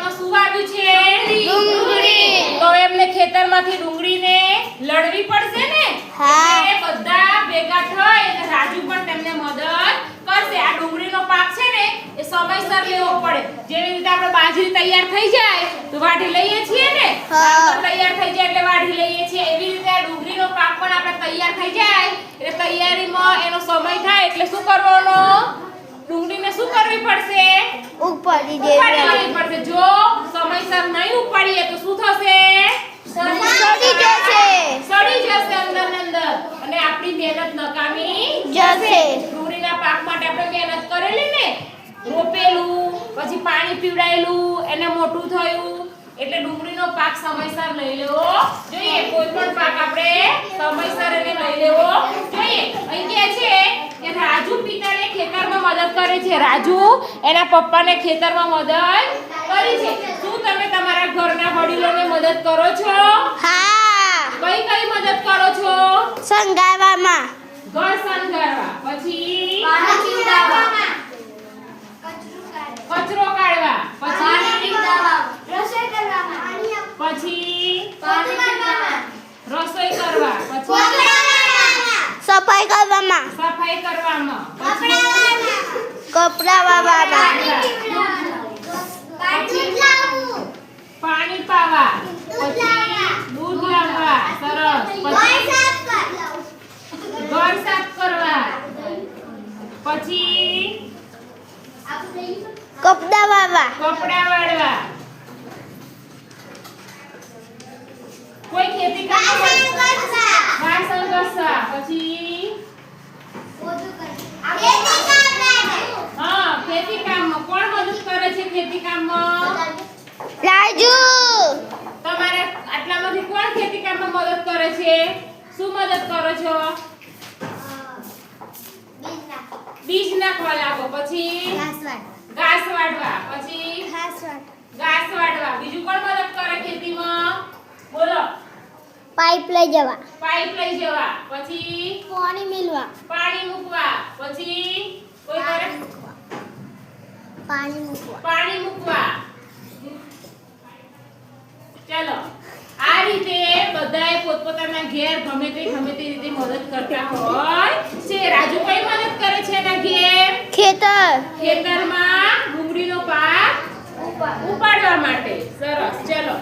ખેતરમાં શું વાવ્યું છે? ડુંગળી. તો એમને ખેતરમાંથી ડુંગળીને લણવી પડશે ને? હા. એટલે બધા ભેગા થઈ અને રાજુ પણ તેમને મદદ કરશે. આ ડુંગળીનો પાક છે ને એ સમયસર લેવો પડે. જેવી રીતે આપણે બાજરી તૈયાર થઈ જાય તો વાઢી લઈએ છીએ ને, હા. તૈયાર થઈ જાય એટલે વાઢી લઈએ છીએ. એવી રીતે આ ડુંગળીનો પાક પણ આપણે તૈયાર થઈ જાય એટલે તૈયારીમાં એનો સમય થાય એટલે શું કરવાનો? ડુંગળીને શું કરવી પડશે? ઉપાડી ઉપાડી દેવી. લેવી પડશે. જો સમયસર નહીં ઉપાડીએ તો શું થશે? સડી જશે. સડી જશે અંદર ને અંદર અને આપણી મહેનત નકામી જશે. ડુંગળીના પાક માટે આપણે મહેનત કરેલી ને, રોપેલું, પછી પાણી પીવડાયેલું, એને મોટું થયું એટલે ડુંગળીનો પાક સમયસર લઈ લેવો જોઈએ. કોઈ પણ પાક આપણે સમયસર એને લઈ લેવો જોઈએ. અહીં કહે છે કે રાજુ પિતાને ખેતરમાં મદદ કરે છે. રાજુ એના પપ્પાને ખેતરમાં મદદ કરી છે. શું તમે તમારા ઘરના વડીલોને મદદ કરો છો? હા. કઈ કઈ મદદ કરો છો? સંગાવામાં. ઘર સંગારવા, પછી કચરો કાઢવા, પછી રસોઈ કરવા, પછી સફાઈ કરવામાં. સફાઈ કરવામાં, પછી કપડાં વાવવામાં. પાણી પાવા, પછી દૂધ લાવવા, સરસ, પછી ઘર સાફ કરવા, પછી કપડાં વાવવા. કપડા વાળવા, કોઈ ખેતી વાસણ ઘસવા, પછી હા ખેતી કામમાં કોણ મદદ કરે છે? ખેતી કામમાં રાજુ. તમારે આટલામાંથી કોણ ખેતી કામમાં મદદ કરે છે? શું મદદ કરો છો? બીજ નાખવા લાગો, પછી ઘાસ વાઢવા, પછી ઘાસ વાઢવા. બીજું કોણ મદદ કરે ખેતીમાં? બોલો. પાઇપ લઈ જવા. પાઇપ લઈ જવા, પછી પાણી મિલવા. પાણી મૂકવા, પછી કોઈ કરે પાણી મૂકવા. પાણી મૂકવા. ચલો આ રીતે બધાએ પોતપોતાના ઘેર ગમે તે રીતે મદદ કરતા હોય છે. રાજુ કઈ મદદ કરે છે એના ઘેર? ખેતરમાં ડુંગળીનો પાક ઉપાડવા માટે. સરસ. ચલો